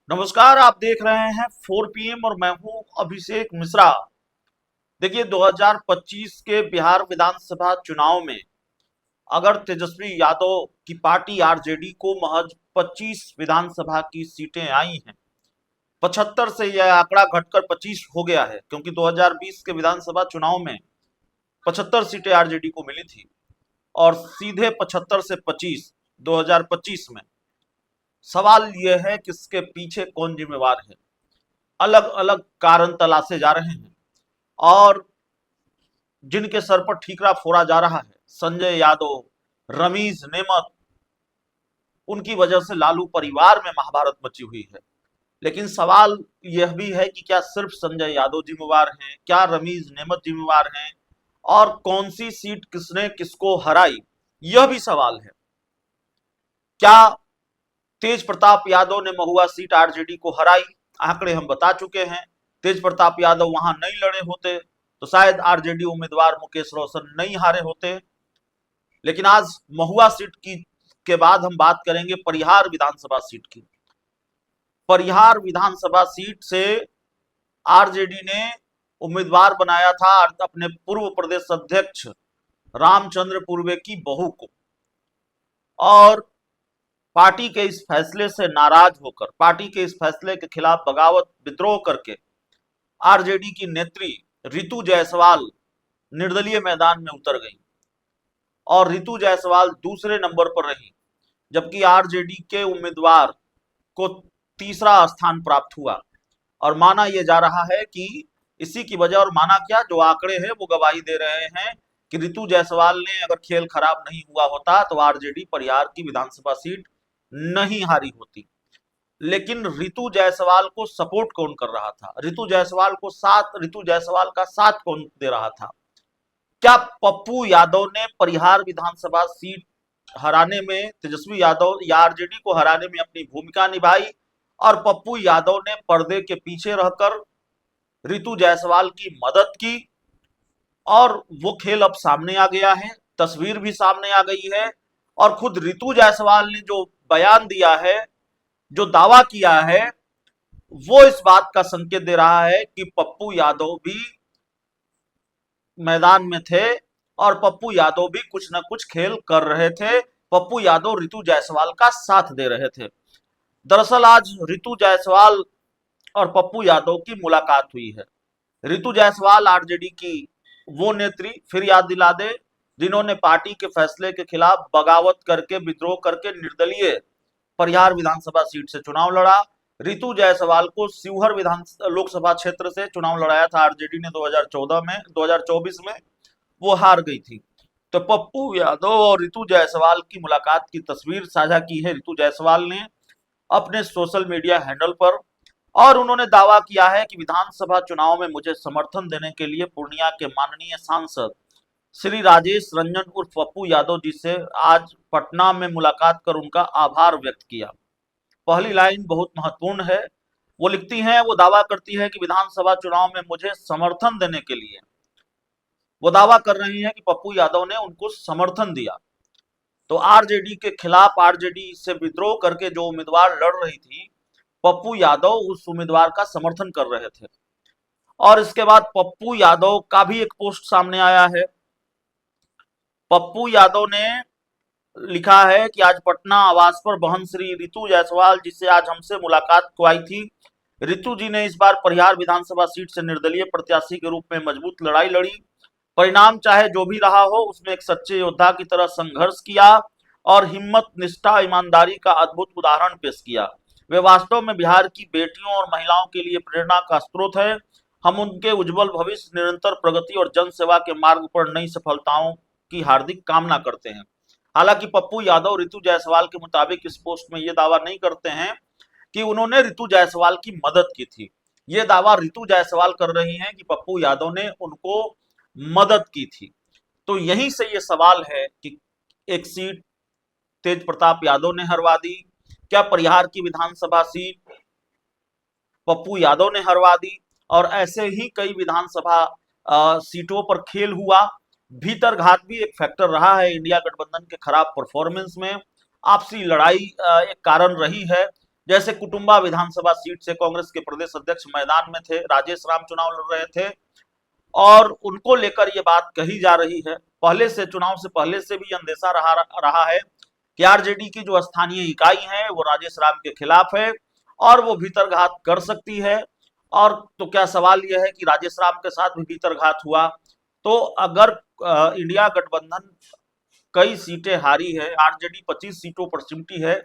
नमस्कार। आप देख रहे हैं 4 PM और मैं हूं अभिषेक मिश्रा। देखिए, 2025 के बिहार विधानसभा चुनाव में अगर तेजस्वी यादव की पार्टी आरजेडी को महज 25 विधानसभा की सीटें आई हैं। 75 से यह आंकड़ा घटकर 25 हो गया है, क्योंकि 2020 के विधानसभा चुनाव में 75 सीटें आरजेडी को मिली थी और सीधे 75 से 25 2025 में। सवाल यह है कि इसके पीछे कौन जिम्मेवार है। अलग अलग कारण तलाशे जा रहे हैं और जिनके सर पर ठीकरा फोड़ा जा रहा है, संजय यादव, रमीज नेमत, उनकी वजह से लालू परिवार में महाभारत मची हुई है। लेकिन सवाल यह भी है कि क्या सिर्फ संजय यादव जिम्मेवार हैं, क्या रमीज नेमत जिम्मेवार हैं, और कौन सी सीट किसने किसको हराई, यह भी सवाल है। क्या तेज प्रताप यादव ने महुआ सीट आरजेडी को हराई? आंकड़े हम बता चुके हैं। तेज प्रताप यादव वहां नहीं लड़े होते तो शायद आरजेडी उम्मीदवार मुकेश रोशन नहीं हारे होते। लेकिन आज महुआ सीट की के बाद हम बात करेंगे परिहार विधानसभा सीट की। परिहार विधानसभा सीट से आरजेडी ने उम्मीदवार बनाया था अपने पूर्व प्रदेश अध्यक्ष रामचंद्र पूर्वे की बहू को, और पार्टी के इस फैसले से नाराज होकर, पार्टी के इस फैसले के खिलाफ बगावत विद्रोह करके आरजेडी की नेत्री रितु जायसवाल निर्दलीय मैदान में उतर गई और रितु जायसवाल दूसरे नंबर पर रही, जबकि आरजेडी के उम्मीदवार को तीसरा स्थान प्राप्त हुआ। और माना यह जा रहा है कि इसी की वजह, और माना क्या, जो आंकड़े हैं वो गवाही दे रहे हैं कि रितु जायसवाल ने अगर खेल खराब नहीं हुआ होता तो आरजेडी परिहार की विधानसभा सीट नहीं हारी होती। लेकिन रितु जायसवाल को सपोर्ट कौन कर रहा था? रितु जायसवाल का साथ कौन दे रहा था? क्या पप्पू यादव ने परिहार विधानसभा सीट हराने में, तेजस्वी यादव या आरजेडी को हराने में अपनी भूमिका निभाई, और पप्पू यादव ने पर्दे के पीछे रहकर रितु जायसवाल की मदद की, और वो खेल अब सामने आ गया है, तस्वीर भी सामने आ गई है। और खुद रितु जायसवाल ने जो बयान दिया है, जो दावा किया है, वो इस बात का संकेत दे रहा है कि पप्पू यादव भी मैदान में थे और पप्पू यादव भी कुछ ना कुछ खेल कर रहे थे। पप्पू यादव रितु जायसवाल का साथ दे रहे थे। दरअसल आज रितु जायसवाल और पप्पू यादव की मुलाकात हुई है। रितु जायसवाल आरजेडी की वो नेत्री, फिर याद दिला दे, जिन्होंने पार्टी के फैसले के खिलाफ बगावत करके, विद्रोह करके निर्दलीय परिहार विधानसभा सीट से चुनाव लड़ा। रितु जायसवाल को शिवहर विधान लोकसभा क्षेत्र से चुनाव लड़ाया था आरजेडी ने 2024 में, वो हार गई थी। तो पप्पू यादव और रितु जायसवाल की मुलाकात की तस्वीर साझा की है रितु जायसवाल ने अपने सोशल मीडिया हैंडल पर, और उन्होंने दावा किया है कि विधानसभा चुनाव में मुझे समर्थन देने के लिए पूर्णिया के माननीय सांसद श्री राजेश रंजन उर्फ पप्पू यादव जी से आज पटना में मुलाकात कर उनका आभार व्यक्त किया। पहली लाइन बहुत महत्वपूर्ण है। वो लिखती हैं, वो दावा करती है कि विधानसभा चुनाव में मुझे समर्थन देने के लिए, वो दावा कर रही है कि पप्पू यादव ने उनको समर्थन दिया। तो आरजेडी के खिलाफ, आरजेडी से विद्रोह करके जो उम्मीदवार लड़ रही थी, पप्पू यादव उस उम्मीदवार का समर्थन कर रहे थे। और इसके बाद पप्पू यादव का भी एक पोस्ट सामने आया है। पप्पू यादव ने लिखा है कि आज पटना आवास पर बहन श्री रितु जायसवाल जिससे आज हमसे मुलाकात को आई थी। रितु जी ने इस बार परिहार विधानसभा सीट से निर्दलीय प्रत्याशी के रूप में मजबूत लड़ाई लड़ी। परिणाम चाहे जो भी रहा हो, उसमें एक सच्चे योद्धा की तरह संघर्ष किया और हिम्मत, निष्ठा, ईमानदारी का अद्भुत उदाहरण पेश किया। वे वास्तव में बिहार की बेटियों और महिलाओं के लिए प्रेरणा का स्रोत है। हम उनके उज्जवल भविष्य, निरंतर प्रगति और जन सेवा के मार्ग पर नई सफलताओं की हार्दिक कामना करते हैं। हालांकि पप्पू यादव रितु जायसवाल के मुताबिक इस पोस्ट में यह दावा नहीं करते हैं कि उन्होंने रितु जायसवाल की मदद की थी। यह दावा रितु जायसवाल कर रही हैं कि पप्पू यादव ने उनको मदद की थी। तो यहीं से यह सवाल है कि एक सीट तेज प्रताप यादव ने हरवा दी, क्या परिहार की विधानसभा सीट पप्पू यादव ने हरवा दी? और ऐसे ही कई विधानसभा सीटों पर खेल हुआ। भीतर घात भी एक फैक्टर रहा है इंडिया गठबंधन के खराब परफॉर्मेंस में। आपसी लड़ाई एक कारण रही है। जैसे कुटुंबा विधानसभा सीट से कांग्रेस के प्रदेश अध्यक्ष मैदान में थे, राजेश राम चुनाव लड़ रहे थे और उनको लेकर ये बात कही जा रही है। पहले से, चुनाव से पहले से भी अंदेशा रहा है कि आरजेडी की जो स्थानीय इकाई है वो राजेश राम के खिलाफ है और वो भीतरघात कर सकती है। और तो क्या सवाल यह है कि राजेश राम के साथ भी भीतरघात हुआ तो अगर इंडिया गठबंधन कई सीटें हारी है, आरजेडी 25 सीटों पर सिमटी है,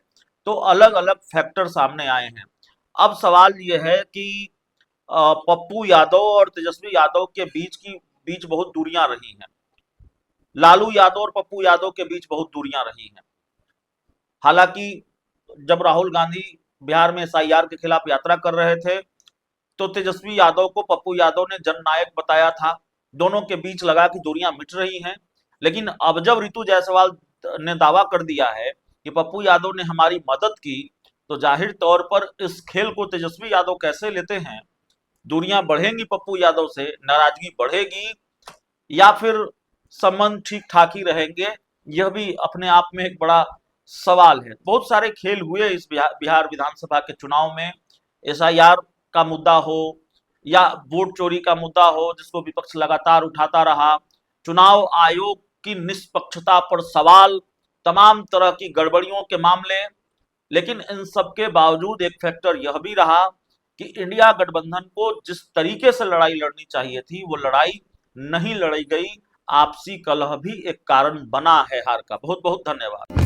तो अलग अलग फैक्टर सामने आए हैं। अब सवाल यह है कि पप्पू यादव और तेजस्वी यादव के बीच बहुत दूरियां रही हैं। लालू यादव और पप्पू यादव के बीच बहुत दूरियां रही हैं। हालांकि जब राहुल गांधी बिहार में एसआईआर के खिलाफ यात्रा कर रहे थे तो तेजस्वी यादव को पप्पू यादव ने जननायक बताया था। दोनों के बीच लगा कि दूरियां मिट रही हैं, लेकिन अब जब रितु जायसवाल ने दावा कर दिया है कि पप्पू यादव ने हमारी मदद की, तो जाहिर तौर पर इस खेल को तेजस्वी यादव कैसे लेते हैं, दूरियां बढ़ेंगी पप्पू यादव से, नाराजगी बढ़ेगी या फिर संबंध ठीक ठाक ही रहेंगे, यह भी अपने आप में एक बड़ा सवाल है। बहुत सारे खेल हुए इस बिहार विधानसभा के चुनाव में, एसआईआर का मुद्दा हो या वोट चोरी का मुद्दा हो जिसको विपक्ष लगातार उठाता रहा, चुनाव आयोग की निष्पक्षता पर सवाल, तमाम तरह की गड़बड़ियों के मामले, लेकिन इन सब के बावजूद एक फैक्टर यह भी रहा कि इंडिया गठबंधन को जिस तरीके से लड़ाई लड़नी चाहिए थी वो लड़ाई नहीं लड़ी गई। आपसी कलह भी एक कारण बना है हार का। बहुत बहुत धन्यवाद।